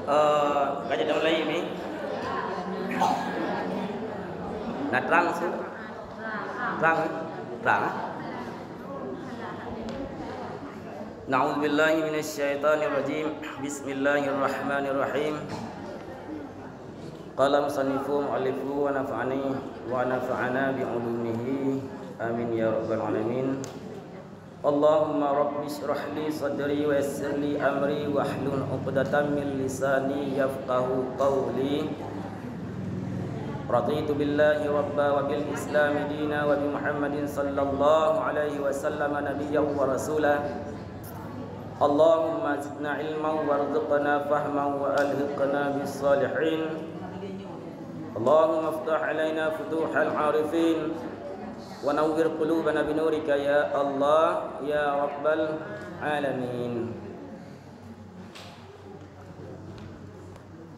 Kajian mulai ini. Nah terang sih. Terang. Na'udzubillahi minasyaitonirrajim. Bismillahirrahmanirrahim. Qala musannifu mu'allifu wa nafa'ana bi'ulumihi. Amin ya rabbal alamin. Allahumma rabbi shrah li sadri wa yassir li amri wahlul 'uqdatam min lisani yafqahu qawli. Raditu billahi rabba wa bil islami dina wa bi Muhammadin sallallahu alaihi wasallam nabiyyan wa rasulah. Allahumma zidna ilman warzuqna fahman wa alhiqna bis salihin. Allahumma iftah alaina futuhal arifin wa nawwir qulubana bi nurika ya Allah ya rabbal alamin.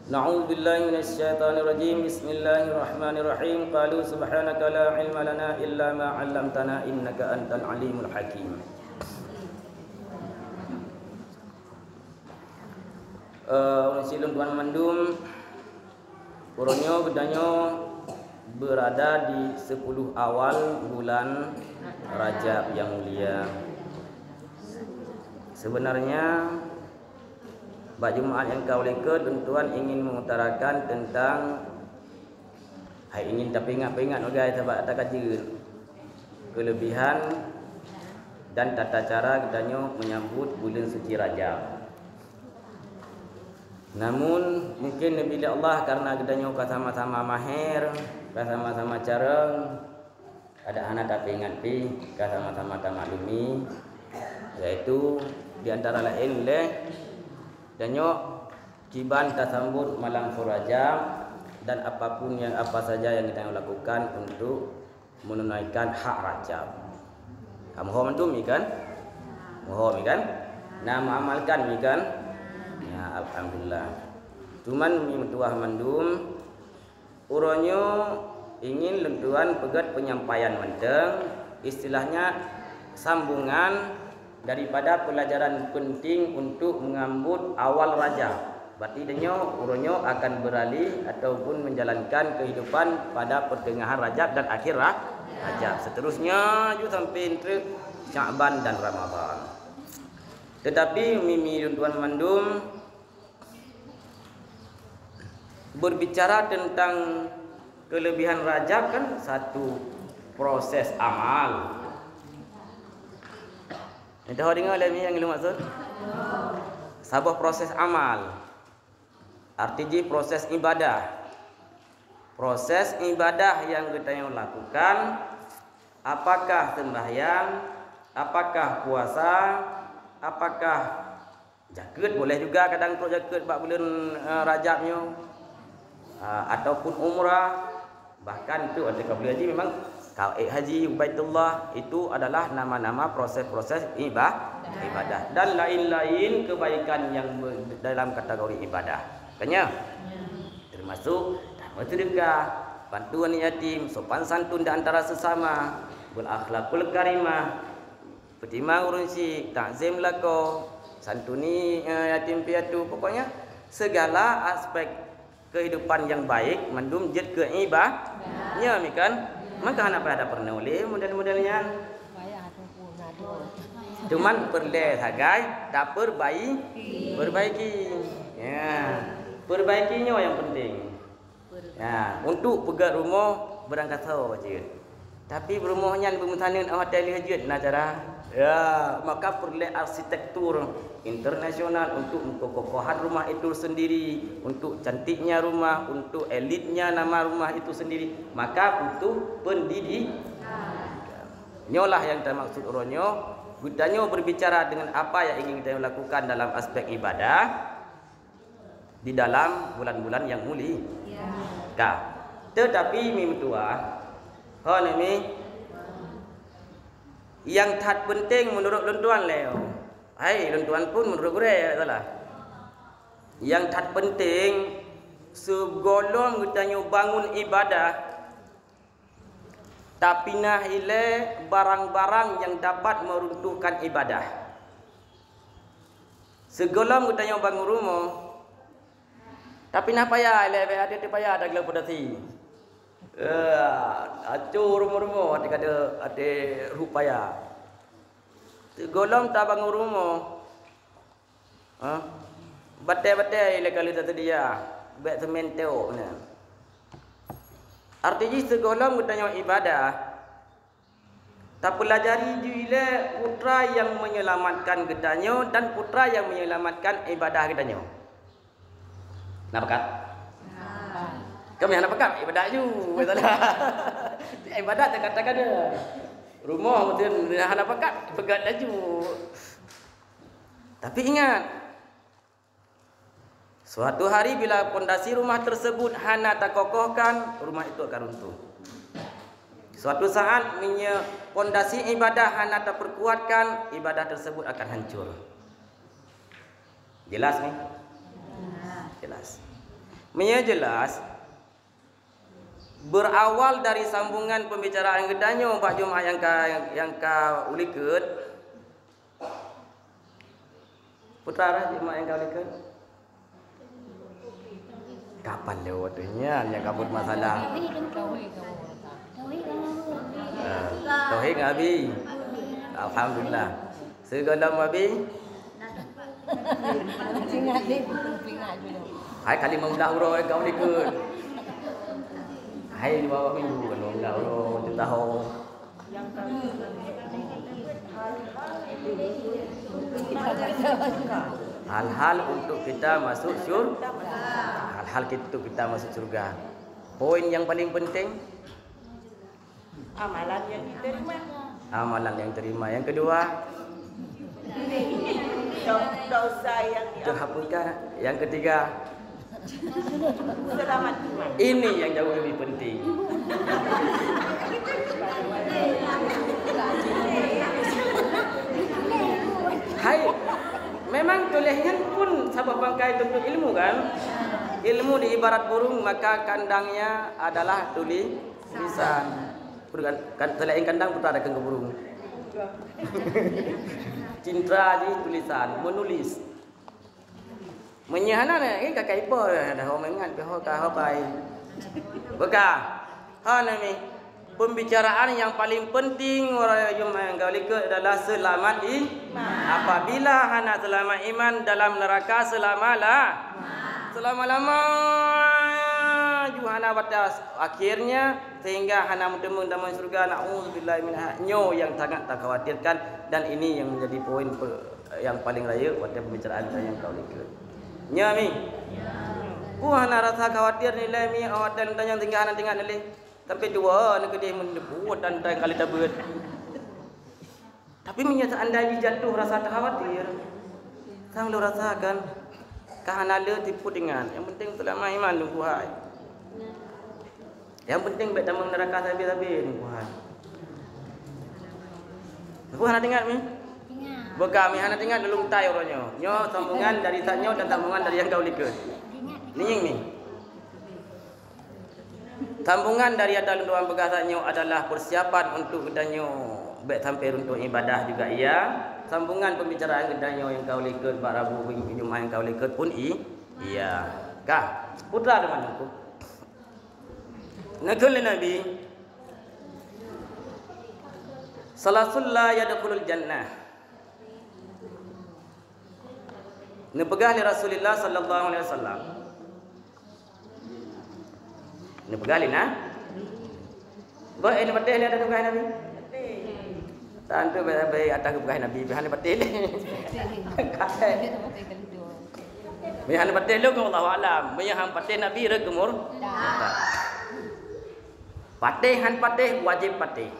Na'udzu billahi minasy syaithanir rajim. Bismillahirrahmanirrahim. Qalu subhanaka la ilma lana illa ma 'allamtana innaka antal alimul hakim. Silun Tuan Mandum Uronyo gedanyo berada di 10 awal bulan Rajab yang mulia. Sebenarnya bak Jumaat yang kau leka tuan ingin mengutarakan tentang ingin tapi ingat guys sebab tak kaji kelebihan dan tata cara gedanyo menyambut bulan suci Rajab. Namun mungkin bila Allah karena gedanyo sama-sama mahir, sama-sama careng, ada anak tapi ingat pi, sama-sama maklumi, yaitu di antara lain danyo kiban tasambut malam Rajab dan apapun apa saja yang kita lakukan untuk menunaikan hak Rajab. Kamu mandum ikan? Mohon ikan? Nah mengamalkan ikan? Ya alhamdulillah. Cuman tuah mandum uronyo ingin lentuan pegat penyampaian menteng, istilahnya sambungan daripada pelajaran penting untuk mengambut awal Rajab. Berarti denyo uronyo akan beralih ataupun menjalankan kehidupan pada pertengahan Rajab dan akhir Rajab. Seterusnya juga sampai entre Sya'ban dan Ramadan. Tetapi mimi tuan mandum berbicara tentang kelebihan Rajab kan satu proses amal. Dah dengar lagi yang maksud? Sebuah proses amal. Artinya proses ibadah. Proses ibadah yang kita lakukan, apakah sembahyang, apakah puasa, apakah jaket, boleh juga kadang tu jaket bak bulan Rajabnya, ataupun umrah, bahkan itu ada kabul haji memang haji Baitullah itu adalah nama-nama proses-proses ibadah dan lain-lain kebaikan yang dalam kategori ibadah. Makanya termasuk sedekah, bantuan yatim, sopan santun di antara sesama, berakhlakul karimah, pertimang urunsi, takzim lako, santuni yatim piatu, pokoknya segala aspek kehidupan yang baik mandum jet ke ibadahnya mikan. Maka kenapa ada pernah oleh model-modelnya? Cuman perle hagai tak perbaiki. Ya, perbaikinya yang penting. Ya, untuk pegat rumah berangkat saja. Tapi rumahnya bermutanin hotel hajat nak cara. Ya, maka perlu arsitektur internasional untuk kekokohan rumah itu sendiri, untuk cantiknya rumah, untuk elitnya nama rumah itu sendiri. Maka butuh pendidikan. Inilah yang termaksud uronyo. Gunanya berbicara dengan apa yang ingin kita lakukan dalam aspek ibadah di dalam bulan-bulan yang mulia. Dah. Tetapi mimtua, ini yang tak penting menurut lentuan leo. Hai, lentuan pun menurut gue salah. Yang tak penting segolong kita bangun ibadah, tapi nahile barang-barang yang dapat meruntuhkan ibadah. Segolong kita bangun rumah, Tapi nak payah ada payah ada gelang pedati. Acur rumah-rumah ada rupaya. Golong tak bangun rumah. Batai-batai lekali tersedia. Baik semen teo ni. Artinya segolong bertanya ibadah. Tak pelajari juga putra yang menyelamatkan gedanyo dan putra yang menyelamatkan ibadah gedanyo. Nak pekat? Kami nak pekat ibadah ju. Ibadah tak katakan dia. Rumah mungkin nak pekat pekat laju. Tapi ingat, suatu hari bila pondasi rumah tersebut hana tak kokohkan, rumah itu akan runtuh. Suatu saat pondasi ibadah hana tak perkuatkan, ibadah tersebut akan hancur. Jelas ni? Jelas. Jelas. Berawal dari sambungan pembicaraan gedanyo Pak Jumaat yang ka ulikeun. Putra Jumaat yang ka ulikeun. Kapan lewatnya yang kabut masalah? Tauhid ngabi. Alhamdulillah. Segala abi. Hai kali mengudah urang kau ni ke. Hai di bawah minggu kan mengudah urang tu tahu. Hal-hal untuk kita masuk syurga. Hal-hal untuk kita masuk surga. Poin yang paling penting amalan yang diterima. Amalan yang terima. Yang kedua, dosa yang terhapuskan. Yang ketiga, selamat iman. Ini yang jauh lebih penting. Hai, memang tolehan pun sabab bangkai untuk ilmu kan? Ilmu diibarat burung, maka kandangnya adalah tulisan. Selain kandang putar ada ke burung. Cinta di tulisan, menulis. Menyahana ni kakak ipo dah mengat ke pai. Bekah. Nami pembicaraan yang paling penting orang yang gaulike adalah selamat iman. Apabila hana selamat iman dalam neraka selama-lama hana batas akhirnya sehingga hana mendemung dalam surga. Nauzubillahi minhu yang sangat tak khawatirkan, dan ini yang menjadi poin yang paling raya pada pembicaraan saya yang gaulike. Nyami. Ku hana rasa khawatir nilai mi awak dan tanya tinggal hana tinggal nilai. Tapi dua nak dia mendebuat dan tang kali tabut. Tapi menyata anda jatuh rasa khawatir. Sang lu rasakan kahana le tipu dengan. Yang penting selama iman lu kuat. Yang penting baik dalam neraka habis-habis ni kuat. Aku hana tinggal mi. Bukan mi hana tinggal dulu tai orangnya. Nyo sambungan dari tanyo dan sambungan dari yang kau likut. Niing ni. Sambungan dari ada luang pegasannya adalah persiapan untuk gedanyo baik sampai untuk ibadah juga iya. Sambungan pembicaraan gedanyo yang kau likut Pak Rabu Jumaat yang kau likut pun iya. Kah? Putra ada mana aku? Nakul Nabi salasul la yadkhulul jannah. Nepegah li Rasulullah sallallahu alaihi wasallam. Nepegah li nah. Baik ini betul ada nepegah Nabi. Tantu baik atas nepegah Nabi bihan betul. Bihan betul lu Allah alam. Bihan betul Nabi regemur. Patihan patih wajib patih.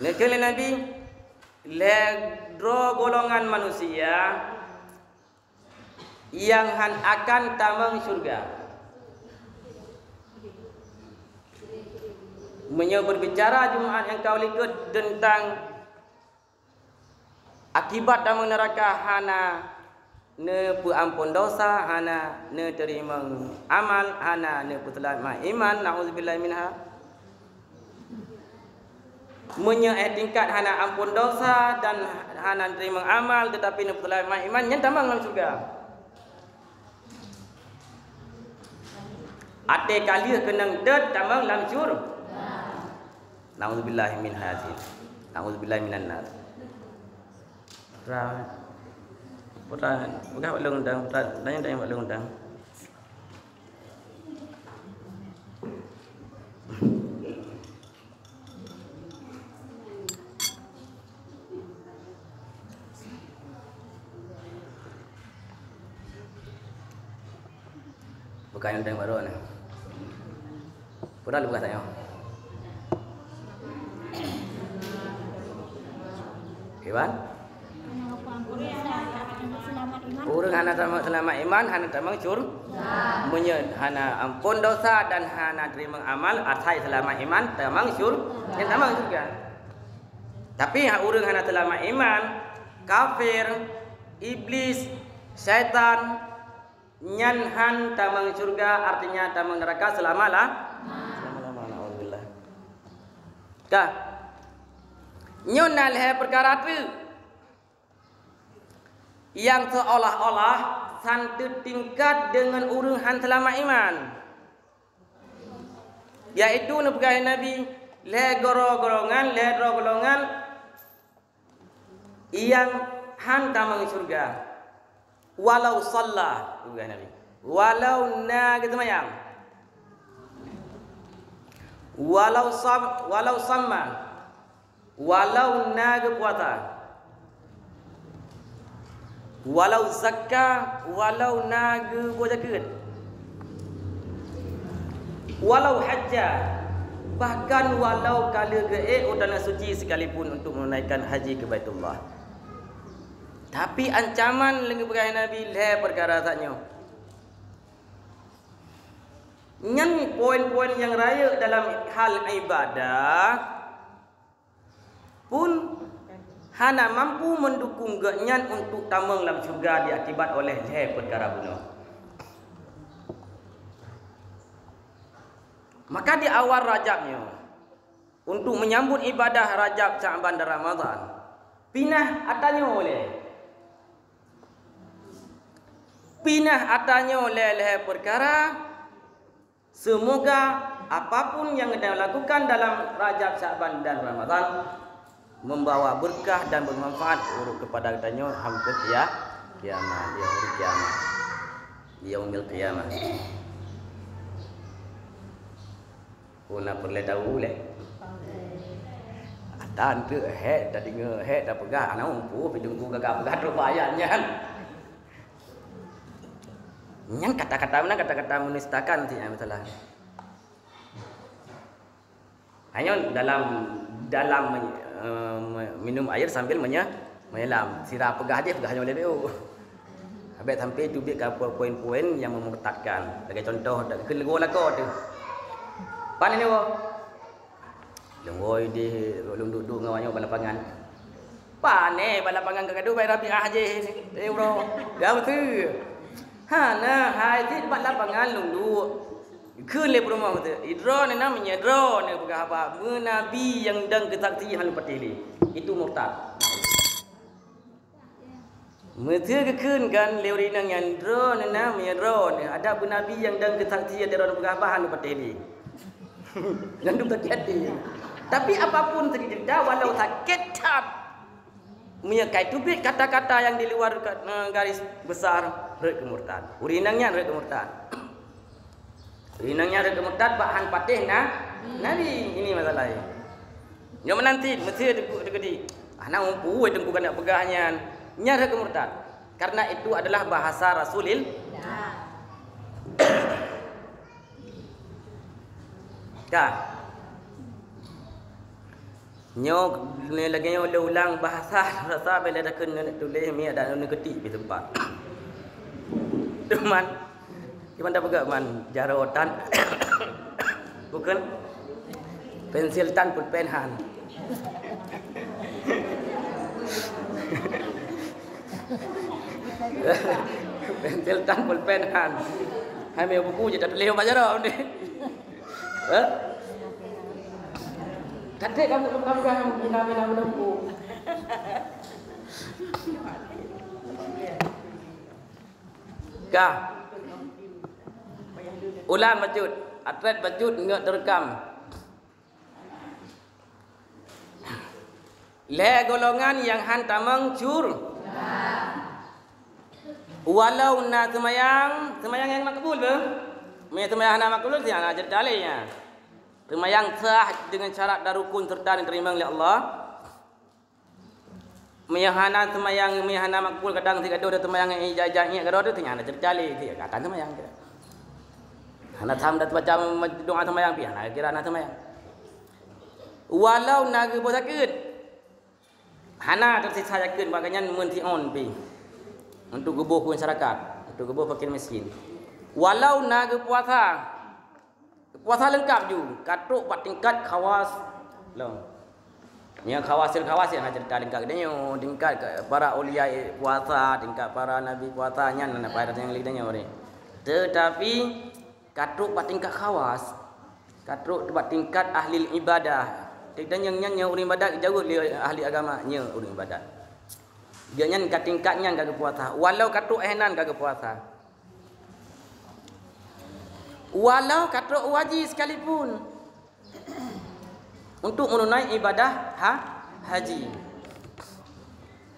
Nekele Nabi ledro golongan manusia yang akan tamang surga. Berbicara Jumaat yang kau likut tentang akibat tamang neraka hana ne ampun dosa, hana ne terima amal, hana ne putelamat iman. Nauzubillahi minha. Tingkat hana ampun dosa dan hana terima amal, tetapi ne putelamat iman yang tambang dalam surga. Ate kali kenang det tamang lam syur. Nauzubillahi min hadin. Nauzubillahi minan nar. Putra, bukan Pak Long undang, tanya Pak Long undang. Bukan undang baru ni. Putra bukan tanya. Iwan? Urang hana selamat iman, hana tamang syur. Munye hana ampun dosa dan hana terima amal, atai selamat iman, tamang syur. Yang tamang juga. Tapi urang hana selamat iman, kafir, iblis, syaitan, nyanhan tamang surga, artinya tamang neraka selamalah. Selama-lama, alhamdulillah. Dah. Nyonal hai perkara tu yang seolah-olah santu tingkat dengan urang han selamat iman, yaitu nabiyah Nabi le golongan yang han tamang surga walau salla nabiyah Nabi walau na gitu mayang walau sama walau naga puasa, walau zakah, walau naga zakat, walau hajjah, bahkan walau kala ke udana suci sekalipun untuk menunaikan haji ke Baitullah. Tapi ancaman lengan perkara Nabi le perkara taknya. Nyan poin-poin yang raya dalam hal ibadah pun hana mampu mendukung genyan untuk tamang dalam syurga diakibat oleh le perkara bunuh. Maka di awal Rajabnya untuk menyambut ibadah Rajab, Sya'ban dan Ramadan, pinah atanya oleh perkara semoga apapun yang kita lakukan dalam Rajab, Sya'ban dan Ramadan membawa berkah dan bermanfaat urut kepada katanya hampir kiamat, dia hari kiamat, yaumil kiamat. Una perle tahu le. Atan tu dah dengar dah pegah ana umpu pi dengku gagap-gagap rubayanya. Yang kata-kata menistakan tidak masalah. Hanya dalam minum air sambil menyelam. Sirap pegah dia pegahnya oleh dia. Habis sampai tu biar poin-poin yang memurtadkan. Sebagai contoh ke lego lagu tu. Pan ini wo. Lengoi di duduk ngawanya balapangan. Pane balapangan kagadu bai Rabiah je ni. Bro. Dah betul. Hana hai ti balapangan lundu. Kele rumah tu. Idro ni namanya idro ni bukan apa. Nabi yang dang kesaksian patili. Itu murtad. Mereka kekenkan leurinang yang idro ni namanya idro ni. Ada nabi yang dang kesaksian idro bukan apa han patili. Yang tu terjadi. Tapi apapun terjadi walau sakit menyekai tubik kata-kata yang di luar garis besar rek kemurtad. Urinangnya rek kemurtad. Urinangnya rek kemurtad bahan patih Nabi ini masalahnya. Yang menanti mesti degedi. Ana umpu dengku kena pegahnya nya rek kemurtad. Karena itu adalah bahasa Rasulil. Dah. Nyok ni lagi ulang bahasa rasa bila dah kena tulis mi ada nak ketik di tempat. Teman. Gimana pegak man jarotan. Bukan pensil tan pulpen han. Pensil tan pulpen han. Hai me buku je dah tulis baca dah ni. Kadek kamu bina buku. Kah? Ulang bacut, atlet bacut enggak terekam. Le golongan yang hantamang cur. Walau na semayang yang makbul be. Me semayang na makbul siang ajar dalilnya. Semayang sah dengan syarat dan rukun serta diterima oleh Allah. Meyahana semayang meyahana makbul kadang si gaduh semayang ijazahnya gaduh tu tiang ajar dalil dia akan semayang kira. Hana tham dat baca doa semayang pi hana kira na semayang. Walau naga bosakeun hana tersisa yakin bagainya menti on pi. Untuk gebuh masyarakat, untuk gebuh fakir miskin. Walau naga puasa lengkap juga. Katuk pat tingkat khawas. Long. Nya khawasil yang ajar tingkat dia tingkat para ulia puasa, tingkat para nabi puasanya nana pada yang lidahnya ore. Tetapi katuk pat tingkat khawas. Katuk pat tingkat ahli ibadah. Tidak yang uring ibadat jauh ahli agama nya uring ibadat. Dia nyan kat tingkatnya kagak puasa. Walau katuk ehnan kagak puasa. Walau katuk wajib sekalipun untuk menunaikan ibadah haji.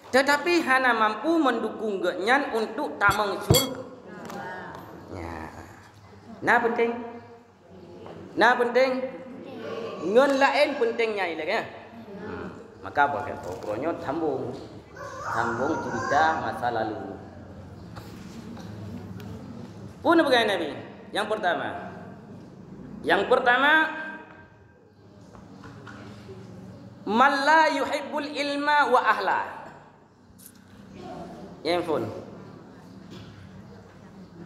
Tetapi hana mampu mendukung genyan untuk tamang syurga. Ya. Nah penting. Ngen lain pentingnya ini kan. Maka pakai pokoknya sambung cerita masa lalu. Pun begini Nabi. Yang pertama man la yuhibbul ilma wa ahla. Yang pun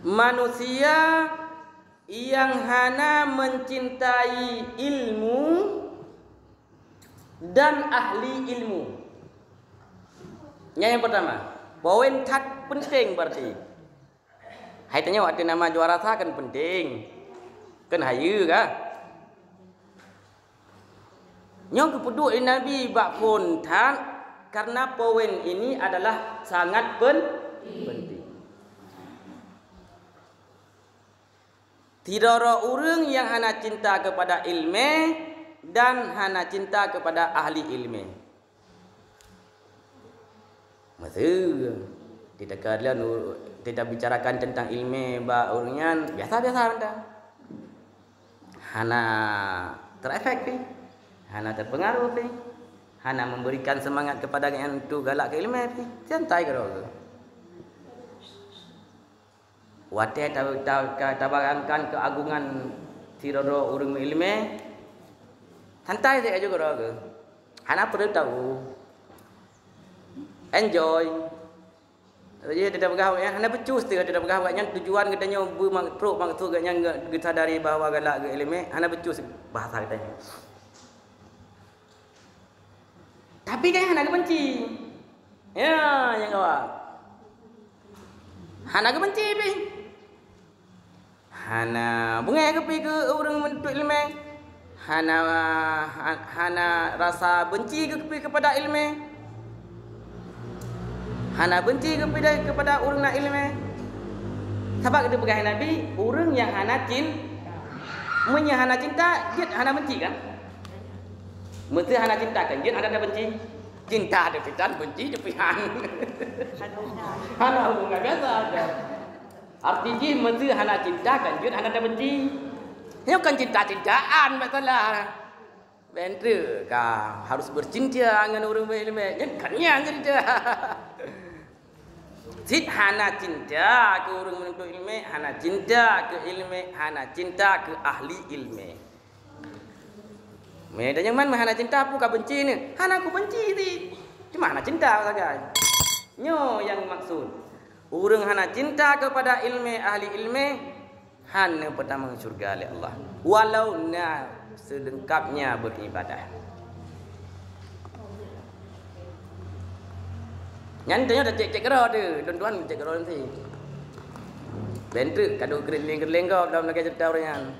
manusia yang hana mencintai ilmu dan ahli ilmu. Yang pertama, poin tat penting berarti. Hai tanya waktu nama juara sah kan penting. Kan hayu kah? Nyong kepeduk Nabi bak pun tat karena poin ini adalah sangat penting. Tidak ada orang yang hana cinta kepada ilmu dan hana cinta kepada ahli ilmu. Maksud tidak bicarakan tentang ilmu ba orangnya biasa-biasa anda. Hana terefek pi, hana terpengaruh pi, hana memberikan semangat kepada yang tu galak ke ilmu pi. Santai karo. Wate tabarangkan keagungan tiroro urang ilmu. Santai saja karo. Hana perlu tahu. Enjoy. Jadi tidak bergaul yang hana becus tidak bergaul yang tujuan katanya maksud katanya kita sadari bahawa galak ke ilmu hana becus bahasa katanya. Tapi kan hana benci. Ya, yang kawan. Hana benci pi. Hana bunga ke pi ke orang mentuk ilmu. Hana rasa benci ke pi kepada ilmu. Hana benci kepada orang nak ilmu. Sebab kita pegang Nabi, orang yang hana cinta, dia hana benci kan? Mesti hana cinta kan? Dia ada benci. Cinta ada pitan, benci ada pihan. Hana hubungan biasa ada. Artinya mesti hana cinta kan? Dia ada benci. Ini bukan cinta-cintaan, masalah. Bentuk kah harus bercinta dengan orang berilmu. Jangan cerita. Sid hana cinta ke orang menuntut ilmu, hana cinta ke ilmu, hana cinta ke ahli ilmu. Mereka yang mana hana cinta apa kau benci ni? Hana aku benci ni. Cuma hana cinta saja. Nyo yang maksud. Orang hana cinta kepada ilmu, ahli ilmu, hana pertama surga oleh Allah. Walau na selengkapnya beribadah. Nyantanya dah cek kerah tu, tuan-tuan cek kerah nanti. Bentuk kado kering kau dalam negara cerita orang.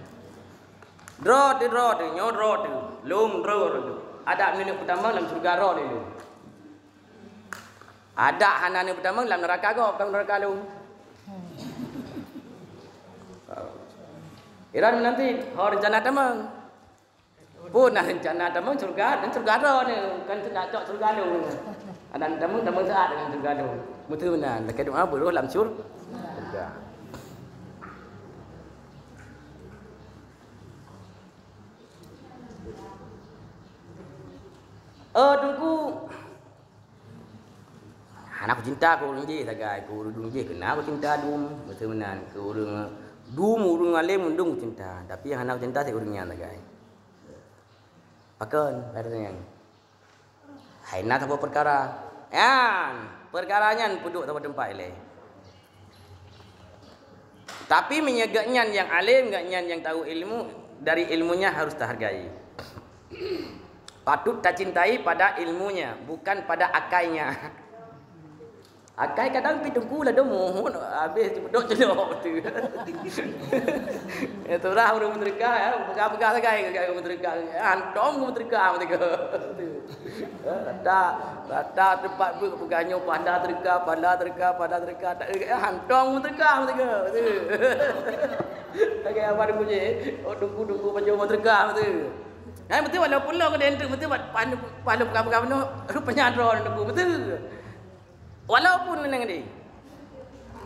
Draw tu, nyo draw tu, lum draw tu. Ada minit pertama dalam surga roh tu. Ada hana pertama dalam neraka kau, dalam neraka lu. Iran nanti rencana tamang. Pun rencana tamang surga dan surga ada ni kan tidak cok surga ada. Ada tamang saat dengan surga ada. Betul benar. Lekas doa beruh dalam surga. Tunggu. Anak cinta aku orang je sagai aku orang je kenal aku cinta dum betul benar aku orang dum orang alim dum cinta tapi yang anak cinta saya orangnya sagai pakan katanya hai nak apa perkara perkaranya puduk tempat tempat le tapi menyegaknya yang alim gaknya yang tahu ilmu dari ilmunya harus terhargai patut tak cintai pada ilmunya bukan pada akainya. Akai kadang pi tunggu lah demo habis duduk celok tu. Itulah orang menterika ya, pegang-pegang sagai orang menterika. Antong menterika betul. Rata tempat pegangnya pada terika. Antong menterika betul. Sagai apa dulu je. Tunggu panjang menterika betul. Betul walaupun lo kena enter betul pandu pegang-pegang rupanya drone tunggu betul. Walaupun menang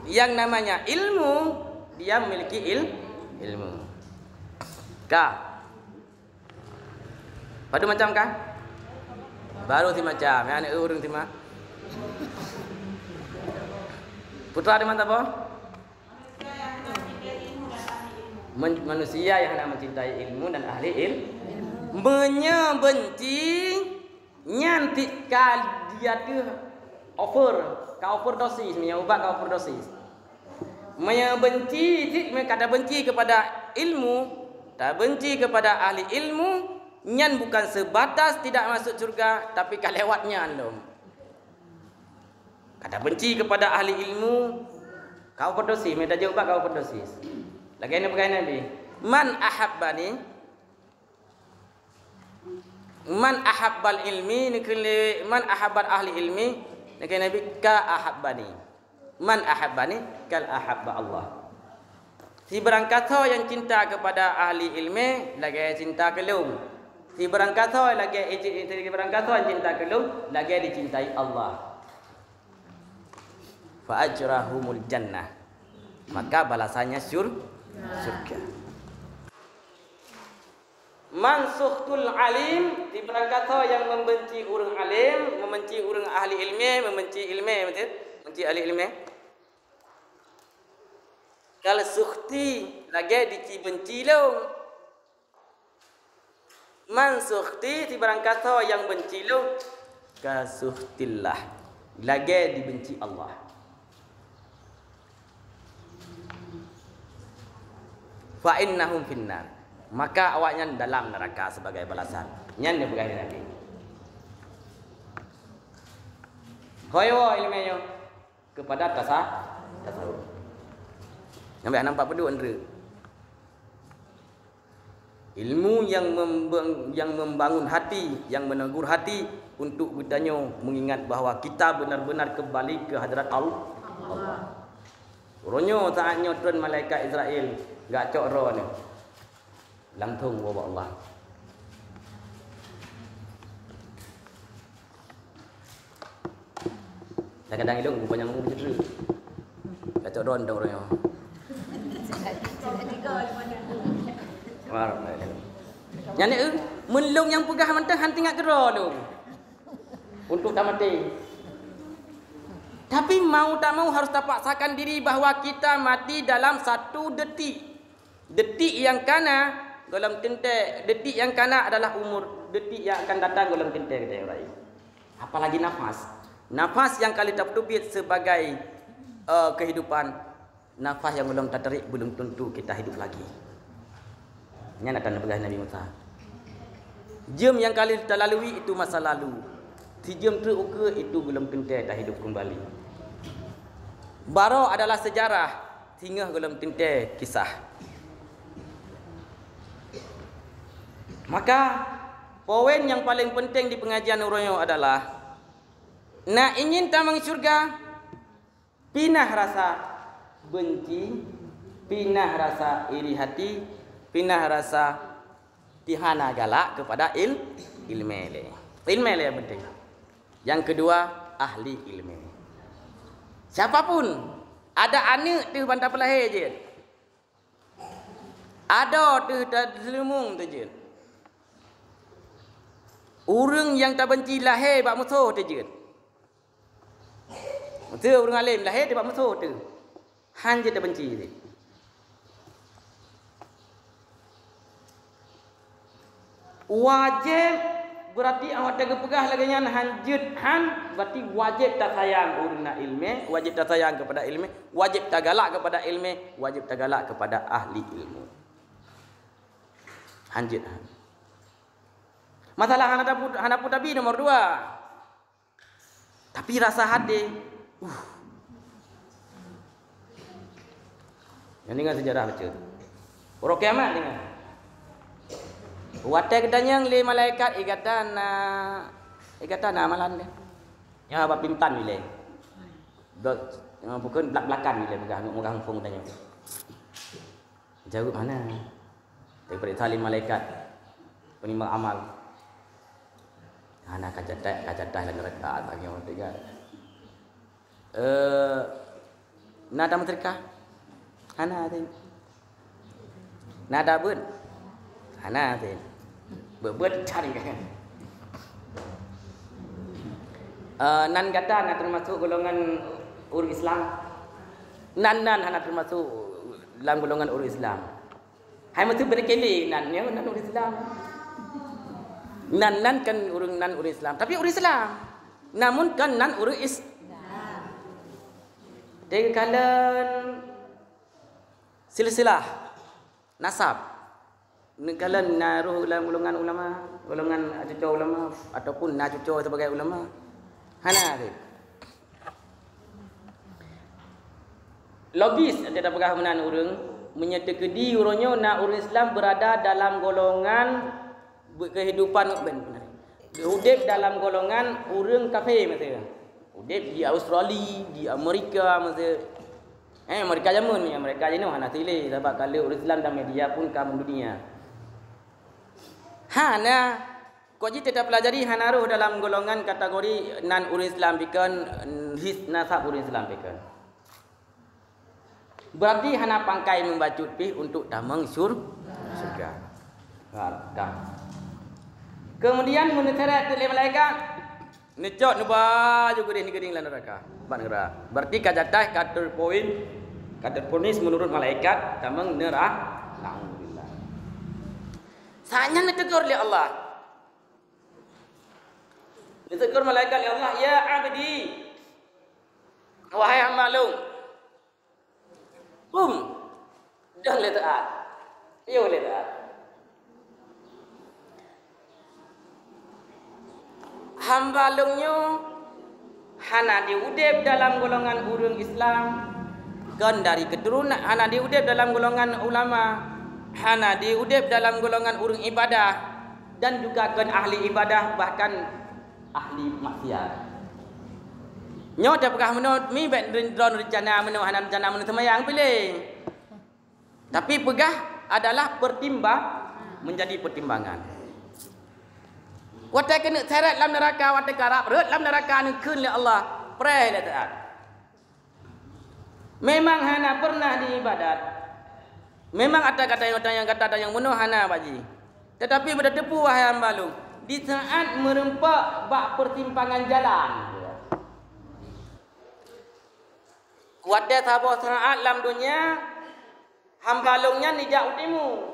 yang namanya ilmu dia memiliki ilmu. Pada macam kah? Baru si macam, yang ni urung tima. Putra di mana apa? Manusia yang hendak mencintai ilmu dan ahli ilmu, menyebenci nyantik dia tu overdosis, ubat overdosis. Benci, kata benci kepada ilmu, tak benci kepada ahli ilmu, nyan bukan sebatas tidak masuk surga, tapi kelewatnya andom. Kata benci kepada ahli ilmu, kau overdosis, minta je ubat kau overdosis. Lagi ni pakai Nabi. Man ahabbal ilmi, man ahabbal ahli ilmi. Nabi Nabi ka ahabbani. Man ahabbani kal ahabba Allah. Si berangkatho yang cinta kepada ahli ilmu lagi cinta kelum. Si berangkatho lagi berangkatho yang cinta kelum lagi dicintai Allah. Fa ajrahumul jannah. Maka balasannya surga. Mansuhtul alim di berangkatho yang membenci orang alim, membenci orang ahli ilmu, membenci ilmu betul? Membenci ahli ilmu. Kalau suhti lagi dibenci lo. Mansuhti di berangkatho yang benci lo kasuhtillah. Lagi dibenci Allah. Fa innahum finnar. Maka awaknya dalam neraka sebagai balasan. Nyan dia berkata Nabi. Hoyo ilmunya kepada tasawuf. Nampak nampak pedu andre. Ilmu yang membangun hati, yang menegur hati untuk bertanya mengingat bahawa kita benar-benar kembali ke hadirat Allah. Ronyo saatnya turun malaikat Israel, enggak cok roh ni. Langsung bawa Allah. Kadang-kadang hidung rupanya mu bercedera. Kacau ron dah orangnya. Yang ni melung yang pegah mentah hanti ngak gera tu. Untuk tak mati. Tapi mau tak mau harus terpaksakan diri bahawa kita mati dalam 1 detik. Detik yang kana dalam tentek, detik yang kana adalah umur, detik yang akan datang dalam tentek kata orang. Apalagi nafas. Nafas yang kali terbit sebagai kehidupan, nafas yang belum tertarik belum tentu kita hidup lagi. Ini nak tanda pegang Nabi Musa. Jam yang kali terlalui itu masa lalu. Si jam teruka itu belum tentu dah hidup kembali. Baro adalah sejarah, hingga belum tentu kisah. Maka poin yang paling penting di pengajian Uroyo adalah nak ingin tamang syurga, pinah rasa benci, pinah rasa iri hati, pindah rasa tihana galak kepada ilmu le. Ilmu le yang penting. Yang kedua, ahli ilmu. Siapapun ada anak tu bantah pelahir je. Ada tu terlemung tu je. Orang yang tak benci lahir bak musuh tu je. Betul orang alim lahir dia bak musuh tu. Han je tak benci je. Wajib berarti awak tak pegah lagi yang hanjut han berarti wajib tak sayang orang nak ilmu, wajib tak sayang kepada ilmu, wajib tak galak kepada ilmu, wajib tak galak kepada ahli ilmu. Hanjut han. Masalah hana tabi nomor 2. Tapi rasa hati yang dengan sejarah baca. Orang kiamat dengan watai kedanyang le malaikat ikatan amalan dia. Ya apa pintan bila. Bukan belak-belakan bila pegang muka hangfung tanya. Jawab mana? Daripada salim malaikat penimba amal. Anak kacatai lah neraka bagi orang tiga. Nada menterka. Ana tu. Nada bun. Ana tu. Berbet cari kan. Nan kata nak termasuk golongan orang Islam. Nan anak termasuk dalam golongan orang Islam. Hai mesti berkeli nan orang Islam. Nan kan orang Islam. Tapi orang Islam. Namun kan nan orang Islam. Dia kalian silsilah nasab. Kalian naruh dalam golongan ulama, golongan cucu ulama ataupun nak cucu sebagai ulama. Hana tu. Logis ada pegah menan orang menyatakan orangnya nak orang Islam berada dalam golongan kehidupan benar. Hidup dalam golongan orang kafir masa. Hidup di Australia, di Amerika masa. Mereka zaman ni, mereka jenuh hana silih sebab kalau orang Islam dan media pun kamu dunia. Hana kau jika tidak pelajari hana roh dalam golongan kategori nan orang Islam bikan his nasab orang Islam bikan. Berarti hana pangkai membacut pi untuk damang surga. Dah. Kemudian meneteret oleh malaikat necok nuba juga dia negeri lan neraka. Banera. Berarti kajatah kader ponis menurut malaikat damang neraka. Alhamdulillah. Sanya ditegur oleh Allah. Ditegur malaikat oleh Allah, ya abdi. Wahai hamba-Ku. Dah le taat. Yo le taat. Hamba-Ku hana diudip dalam golongan orang Islam, kan dari keturunan hana diudip dalam golongan ulama, hana diudip dalam golongan orang ibadah, dan juga kan ahli ibadah bahkan ahli maksiat. Nyo dah pegah menut mi bet drone rencana menut hana rencana menut semayang pilih. Tapi pegah adalah menjadi pertimbangan. Watai kena seret dalam neraka, watai karap rut dalam neraka ni kun oleh Allah. Pray dah taat. Memang hana pernah diibadat. Memang ada kata yang kata yang bunuh hana baji. Tetapi pada tepu wahai hamba-Ku, di saat merempak bak pertimpangan jalan. Watai sahabat saat dalam dunia hamba-Ku-nya nijak utimu.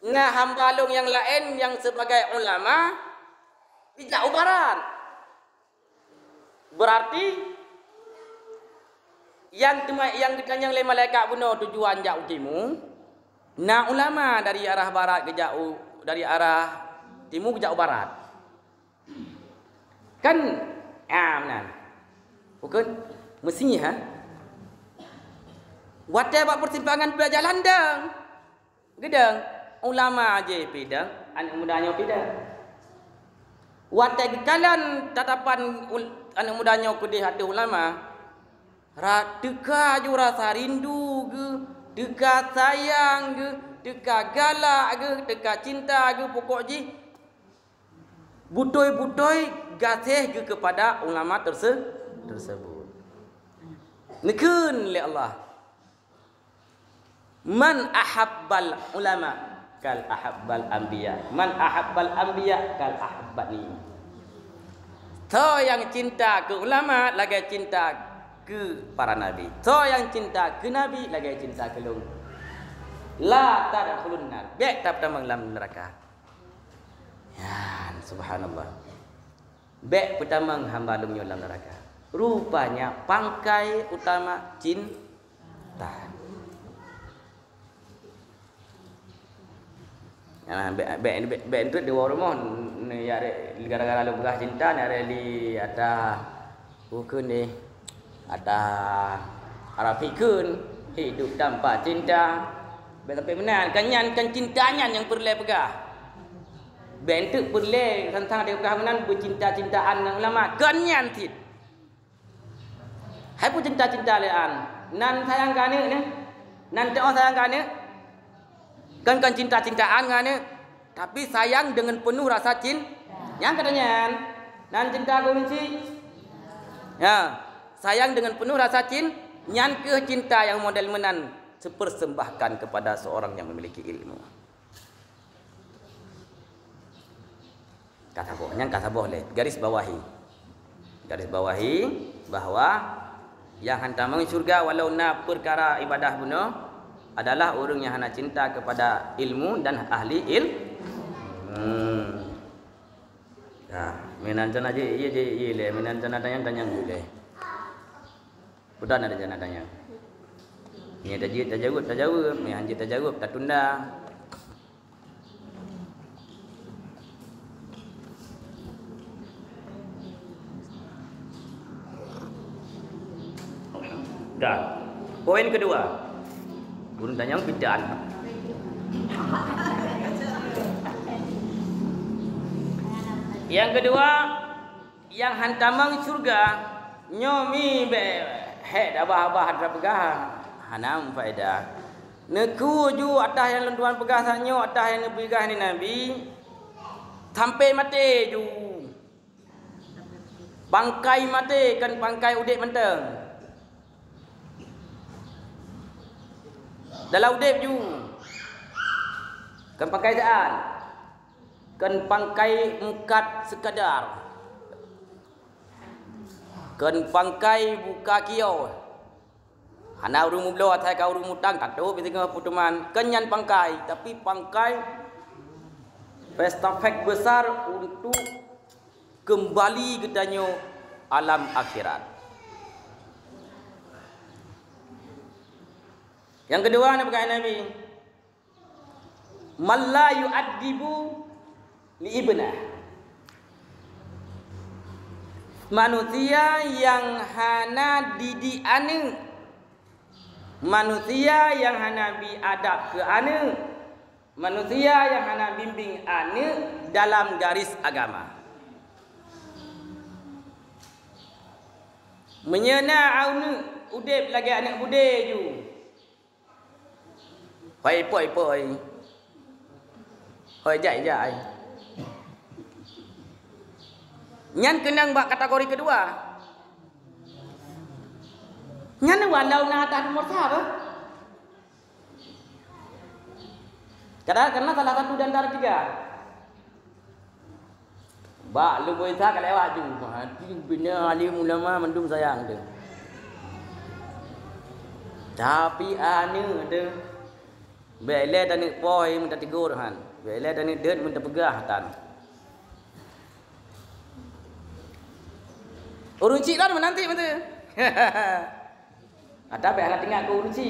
Nah hamba-Ku yang lain yang sebagai ulama di jauh barat. Berarti yang ditanya oleh malaikat bunuh tujuan jauh timur. Nah ulama dari arah barat ke jauh, dari arah timur ke jauh barat. Kan benar. Bukan mestinya watai buat pertimbangan berjalan dang. Gedang ulama aje pidang, anak mudanya pidang. Watai kalian tatapan anak mudanya ke di hati ulama, radeka ju rasa rindu ke dekat sayang ke, dekat galak ke, dekat cinta ke, pokok ji butoi-butoi gatih ke kepada ulama tersebut. Nekun oleh Allah. Man ahabbal ulama kal ahabbal anbiya. Man ahabbal anbiya kal ahabbani. So yang cinta ke ulama lagi cinta ke para nabi. So yang cinta ke nabi lagi cinta ke lung. La tadkhulun nar. Baik tak pertama dalam neraka. Ya, subhanallah. Baik pertama hamba lum dalam neraka. Rupanya pangkai utama cinta. Ya, baik itu di rumah ni ada gara-gara lu begah cinta ni ada di ada bukan ni ada Arafikun hidup tanpa cinta. Tapi benar kanyan kan cintanya yang perlu pegah. Bentuk perlu tentang dia pegah benar bercinta-cintaan dengan ulama kanyan tit. Hai pun cinta-cinta lean. Nan sayang kane ni. Nan teo sayang kane. Kan cinta-cintaan kane. Tapi sayang dengan penuh rasa cinta. Yang katanya nan cinta kunci. Ya. Sayang dengan penuh rasa cinta, nyan ke cinta yang model menan sepersembahkan kepada seorang yang memiliki ilmu. Kata boleh garis bawahi bahwa yang hantar masuk surga walau na perkara ibadah bunuh adalah orang yang hanya cinta kepada ilmu dan ahli Nah, menan aja iya le menan tanya boleh. Sudah ada jana tanya. Ni tajawab, ni hanji tajawab, tak tunda. Dah. Poin kedua. Guru tanya bid'ah. Yang kedua, yang hantamang surga nyomi be hek abah-abah ada pegah hanam faedah neku ju atas yang lenduan pegah sanyo atas yang pegah ni nabi sampai mati ju bangkai mati kan bangkai udip menteng dalam udip ju kan bangkai saan kan bangkai mukat sekadar kan pangkai buka kiau hana urung mublo atai ka urung mutang kado bitinga putuman kenyan pangkai tapi pangkai pesta fek besar untuk kembali kedanyo alam akhirat. Yang kedua ni berkata Nabi malla yu'addibu li ibnah. Manusia yang hana didik ane, manusia yang hana biadab ke ane, manusia yang hana bimbing ane dalam garis agama. Menyena aune udip lagi anak bude ju. Poi. Hoi jai. Nyan kenang bak kategori kedua. Nyan walau na atas nomor satu. Karena salah satu dan antara tiga. Bak lu boleh tak lewat ju. Hati bina alim ulama mendum sayang tu. Tapi ane ada. Bele dan ni poi minta tegur han. Bele dan ni deut minta pegah tan. Urunci dah menanti betul. Ada apa yang tinggal ke urunci?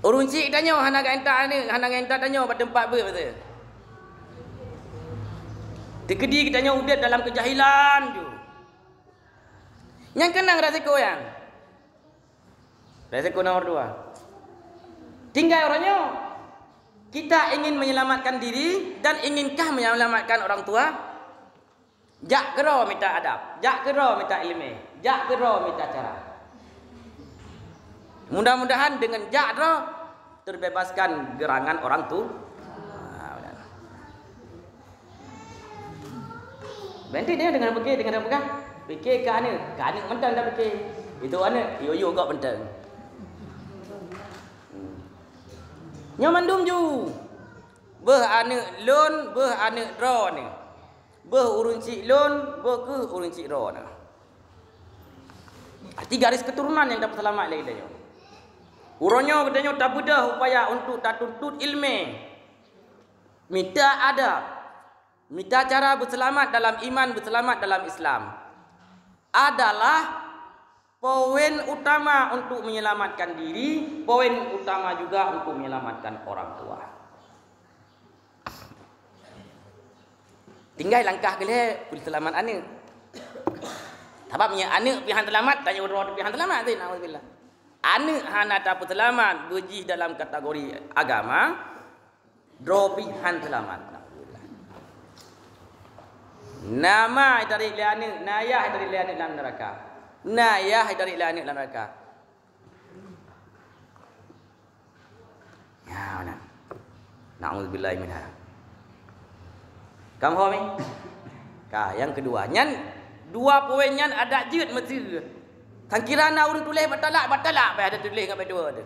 Urunci tanya hana ganta ni, hana ganta tanya pada tempat ber betul. Tekedi kita tanya udat dalam kejahilan tu. Yang kenang resiko yang. Resiko nomor 2. Tinggal orangnya. Kita ingin menyelamatkan diri dan inginkah menyelamatkan orang tua? Jak kero minta adab, jak kero minta ilmu, jak kero minta cara. Mudah-mudahan dengan jadra terbebaskan gerangan orang tu. Benti dia dengan apa? Fikir ke anak mentang dah fikir. Itu anak yo kau mentang. Nyamandum ju. Beh anak lon, beh anak draw ni. Beh urun cik lon, beh ke urun cik draw ni. Arti garis keturunan yang dapat selamat lagi dia. Uronyo katanya tak mudah upaya untuk tak tuntut ilmu. Minta adab. Minta cara berselamat dalam iman, berselamat dalam Islam. Adalah poin utama untuk menyelamatkan diri, poin utama juga untuk menyelamatkan orang tua. Tinggal langkah kele selamat anak. Sebabnya anak pihak selamat, tanya orang pihak selamat tu, naudzubillah. Anak hana tak selamat berjih dalam kategori agama, draw pihak selamat. Nama dari anak, nayah dari anak dalam neraka. Nayah dari anak dalam neraka. Ya, nah. Nauzubillah minha. Kamu faham ni? Yang kedua, nyan dua poin nyan ada jeut mesti. Kan kirana urang tulis batalak apa ada tulis dengan dua tu.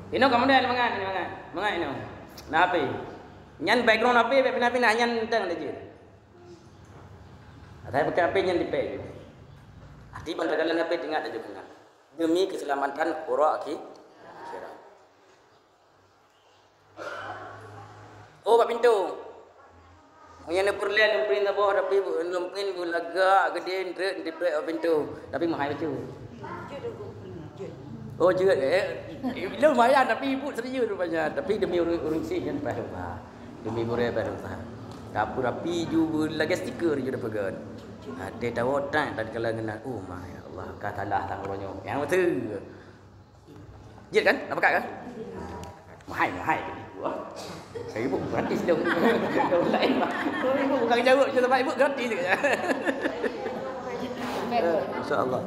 Ini kamu dah mangan ini. Nah apa? Nyan background apa? Pindah nyan tang aja. Ada pakai apa nyan dipek. Hati bandagalan apa ingat aja kena. Demi keselamatan orang akhirat. Oh, pak pintu. Yang nak perlian yang perintah bawah tapi lempin bulaga gede ndrek dipek pintu. Tapi mahal baju. Oh juga lumayan tapi ibu serius rupanya. Tapi demi urung sih kan faham. Demi murid baru faham. Kapur api juga lagi stiker je dah pegang. Ada tahu tak tadi kalau kena ya Allah katalah tak orangnya. Yang betul. Jid kan? Nampak kan? Mahal. Wah. Saya ibu gratis dong. Kau lain mah. Ibu bukan jawab je tempat ibu gratis je. Insya-Allah.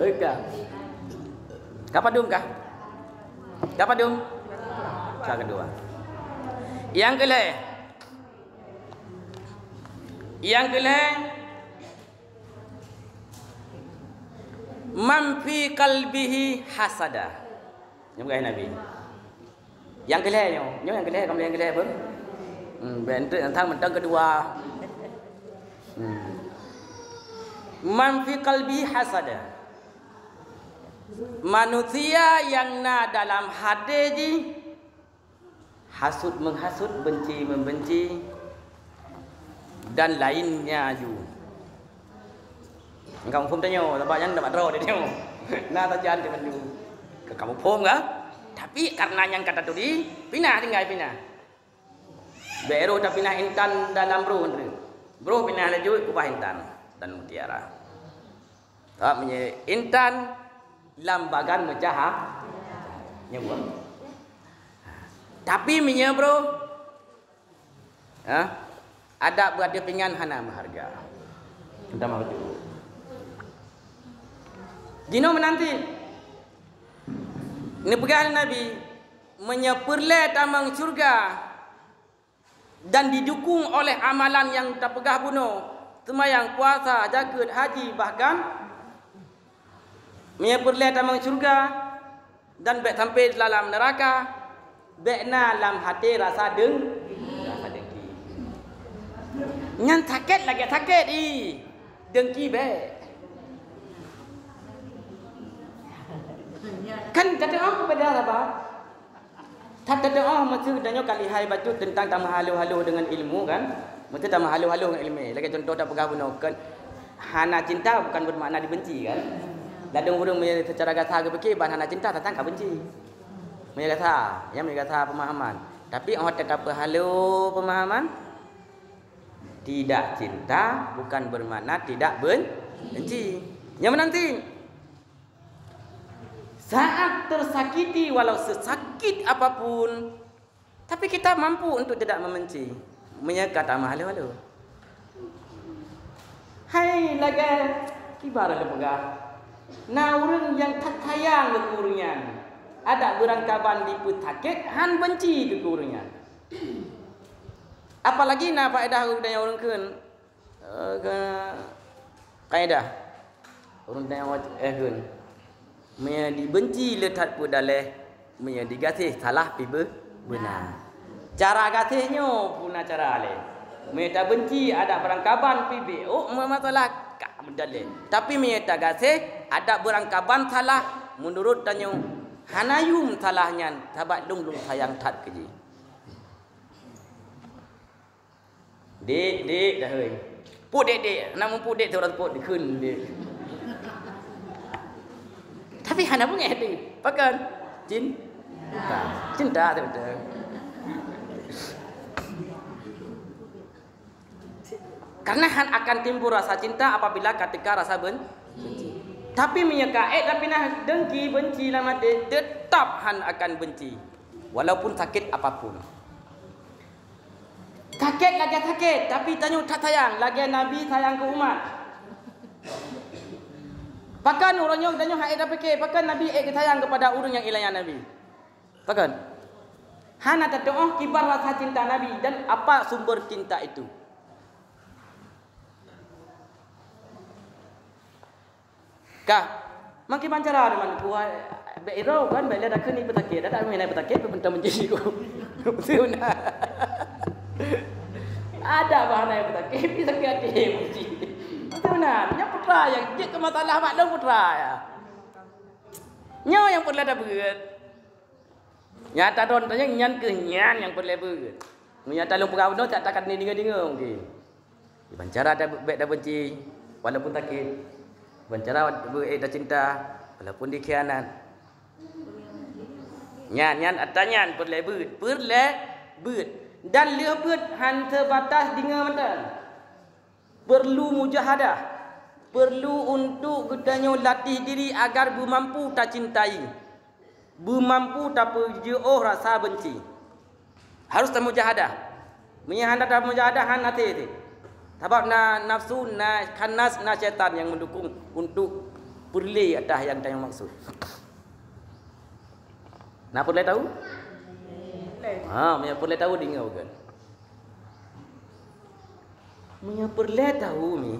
Bekah. Kapan dum kah? Kapan dum? Cara kedua. Yang kelih man fi qalbihi hasada. Nyamuk Nabi. Yang kelihnya, yang kelih kamu yang kelih apa? Bentuk tentang mentang kedua. Man fi qalbihi hasada. Manusia yang dalam hati ji hasud menghasut, benci membenci dan lainnya juga. Kamu pun tanya, sebab yang dapat draw dia tengok. Nah tajan dengan dia. Kamu pun enggak? Tapi karena yang kata tu di, pindah tinggal pindah. Baru dah pindah intan dalam bro. Bro pindah laju ubah intan dan mutiara. Tak punya intan lambagan mecah nyebut. Tapi minyak bro, ada berada pingan hana maharga. Kita mau tu. Dino menanti. Ini pegang Nabi menyepurle tamang surga dan didukung oleh amalan yang tak pegah bunuh, semayang, puasa, zakat, haji, bahkan menyepurle tamang surga dan baik sampai dalam neraka. Bekna dalam hati rasa dengki. Nyan sakit lagi sakit dengki be. Kan kata orang kepada apa? Kata orang mesti tanya kali hai baca tentang tamah halu-halu dengan ilmu kan? Mesti tamah halu-halu dengan ilmu. Lagi contoh tak pegah gunakan hana cinta bukan bermakna dibenci kan? Ladang burung secara gasa ke fikir bahan hana cinta tentang benci. Menyakasa, yang menyakasa pemahaman. Tapi orang tetap halu pemahaman. Tidak cinta bukan bermakna tidak benci. Yang menanti saat tersakiti walau sesakit apapun, tapi kita mampu untuk tidak membenci, menyakata halu-halu. Hai laga kibar le pegah. Na urang yang tak sayang ke kurungan. Ada berangkaban di putakit han benci ke kurungan. Apalagi na faedah udang orang keun kaedah orang tanya keun me dibenci letak pu daleh me digasih salah pi benar. Cara gasihnya puna cara le. Me tak benci ada berangkaban pi be. Oh masalah ka daleh. Tapi me tak gasih ada berangkaban salah menurut tanya hanayum salahnya sabak dong sayang tat keji. Dek dah hei. Put dek. Nama put dek tu orang put dikun dek. Tapi hana pun ngeh pakan cinta betul. Karena han akan timbul rasa cinta apabila ketika rasa benci. Tapi menyeka tapi nah dengki benci lama tetap han akan benci walaupun sakit apapun. Sakit lagi sakit, tapi tanya tak sayang. Lagi Nabi sayang ke umat. Bahkan orangnya tanya hak dah fikir, bahkan Nabi sayang kepada orang yang ilahnya Nabi. Bahkan hana terdoa kibar rasa cinta Nabi dan apa sumber cinta itu? Kah, makin pancara dengan kuat. Beiro kan, bela dah kini petakir, dah tak main petakir, bentar menjadi ku. Betul nak. Ada bahan yang petakir, bisa kaki benci. Betul nak. Yang putra yang dia ke masalah maklum putra ya. Nyo yang perlu dah berat. Nyata don tanya nyan ke nyan yang perlu berat. Nyata lu pegawai no tak takkan ni dengar mungkin. Pancara dah benci, walaupun takir. Pancara dah cinta, walaupun dikhianat. Nyan atanyan perlu berat. Dan lebut han terbatas dengan mantan. Perlu mujahadah. Perlu untuk kita latih diri agar bermampu tak cintai. Bermampu tak perjuang rasa benci. Harus tak mujahadah. Menyahandah tak mujahadah han hati. Sebab nafsu, khanas, syaitan yang mendukung untuk perli atas yang tanya maksud. Nak boleh tahu? Punya perlu tahu dengar kan. Punya perlu tahu ni.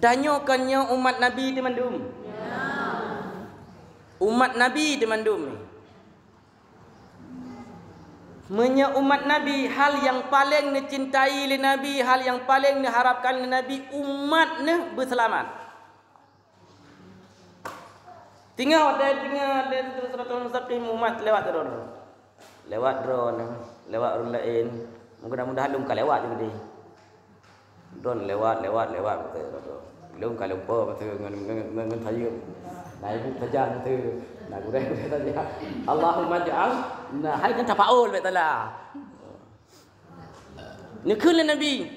Tanyakannya umat Nabi di mandum. Umat Nabi di mandum ni. Punya umat Nabi hal yang paling dicintai oleh Nabi, hal yang paling diharapkan oleh Nabi umat ni berselamat. Tinggal terus mustaqim umat lewat drone. Lewat orang lain. Mudah-mudahan lu kan lewat juga dia. Drone lewat betul. Lu kan lupa betul dengan saya. Naik saja betul. Nak gurau saja. Allahumma ja'al hai kan tafaul betala. Nikul Nabi.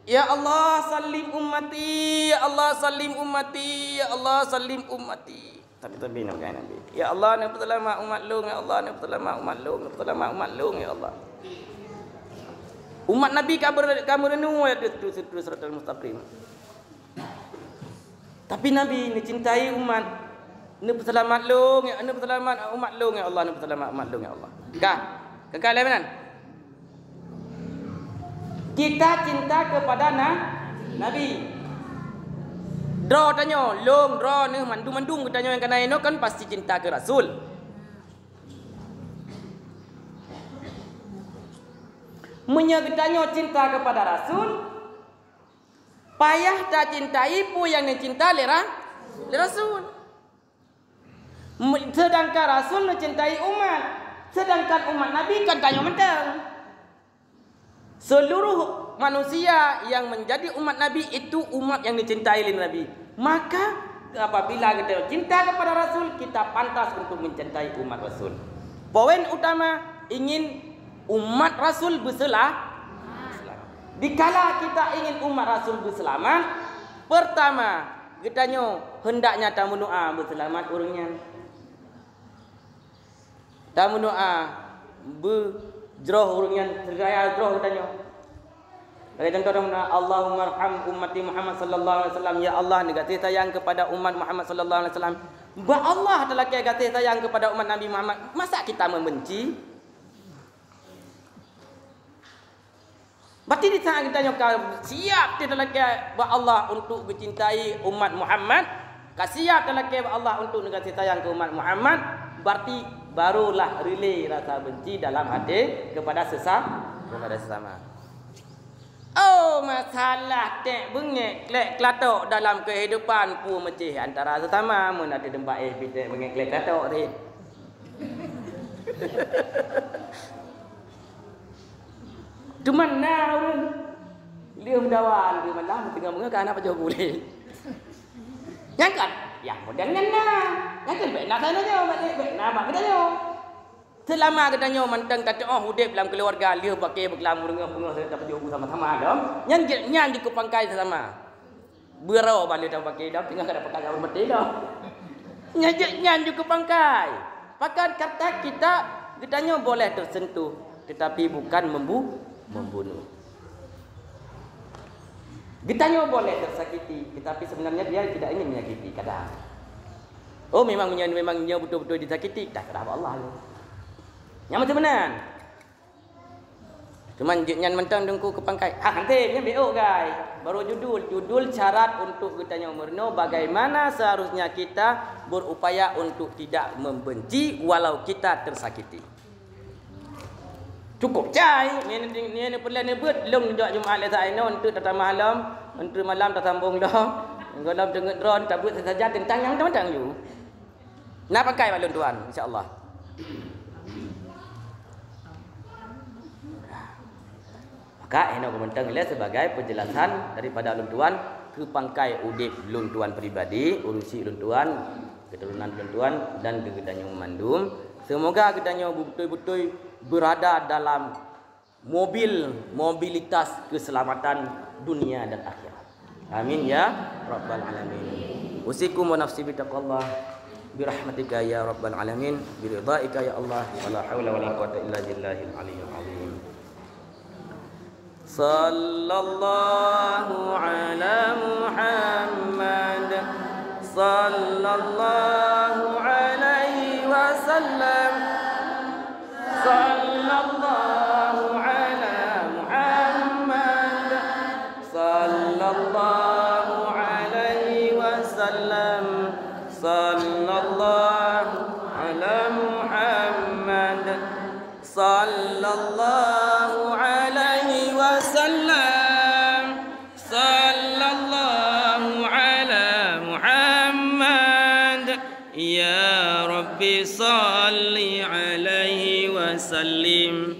Ya Allah salim ummati, ya Allah salim ummati, ya Allah salim ummati. Tapi nak kan Nabi. Ya Allah nak selamat umat lu, ya Allah nak selamat umat lu, nak selamat umat lu ya Allah. Umat Nabi kamu renung ya terus mustaqim. Tapi Nabi ni cintai umat. Ni selamat lu, ya ni selamat umat lu ya Allah, ni selamat umat lu ya Allah. Kekal lebanan. Kita cinta kepada Nabi. Draw tanya, long draw ni mandung kita tanya yang kena eno kan pasti cinta ke Rasul. Munya kita tanya cinta kepada Rasul, payah tak cintai pun yang cinta le Rasul. Sedangkan Rasul mencintai umat, sedangkan umat Nabi kan tanya mentang. Seluruh manusia yang menjadi umat Nabi itu umat yang dicintai oleh Nabi. Maka apabila kita cinta kepada Rasul, kita pantas untuk mencintai umat Rasul. Poin utama ingin umat Rasul berselamat. Dikala kita ingin umat Rasul berselamat, pertama kita hendaknya tamu doa berselamat orangnya. Tamu doa berjroh orangnya tergaya jroh katanya. Bagi contoh Allahumma arham ummati Muhammad sallallahu alaihi wasallam, ya Allah ni kasih sayang kepada umat Muhammad sallallahu alaihi wasallam. Ba Allah telah kasih sayang kepada umat Nabi Muhammad. Masa kita membenci? Berarti di saat kita siap telah ba Allah untuk mencintai umat Muhammad, siap telah ba Allah untuk kasih sayang ke umat Muhammad, berarti barulah relay rasa benci dalam hati kepada sesama. Oh, masalah tek bengek klek klatok dalam kehidupan pu mecih antara sesama mun ada tempat pitek bengek klek klatok ni. Tu mana orang dia mendawan dia malam tengah mengakan apa jauh boleh. Yang kan yang model ngana. Yang kan baik nak sana jauh baik nak bak kita jauh. Selama katanya mantang kata hidup dalam keluarga dia pakai berkelamur dengan bunga saya dapat jogu sama-sama dom. Nyan di kupangkai sama. Berau balik dah pakai dah tengah kada pakai gambar mati dah. Nyan di kupangkai. Pakai kata kita katanya boleh tersentuh tetapi bukan membunuh. Katanya boleh tersakiti tetapi sebenarnya dia tidak ingin menyakiti kadang. Oh memangnya betul-betul disakiti dah kata Allah. Yang macam mana? Cuman nyan mentang dengku ke pangkai. Nanti nya BO guys. Baru judul syarat untuk kitanya umurno bagaimana seharusnya kita berupaya untuk tidak membenci walau kita tersakiti. Cukup cai. Ni perlahan ni buat long dak Jumaat le sai no untuk datang malam, untuk malam tak sambung dah. Kalau dengar drone tak buat saja tentang yang macam you. Nak pakai balon tuan insya-Allah. Maka hendak komentar nilai sebagai penjelasan daripada luntuan ke pangkai udip luntuan pribadi, urusi luntuan, keturunan luntuan dan kegedanyo memandum. Semoga kegedanyo betul-betul berada dalam mobilitas keselamatan dunia dan akhirat. Amin ya rabbal alamin. Usikum wa nafsi bitaqallah birahmatika ya rabbal alamin biridhaika ya Allah wala haula wala quwwata illa billahil aliyyil azim. Sallallahu ala Muhammad sallallahu alaihi wasallam. Sallallahu ala Muhammad sallallahu alaihi wasallam. Sallallahu ala Muhammad sallallahu alaihi wasallam. Sallallahu ala Muhammad ya Rabbi salli alaihi wasallim.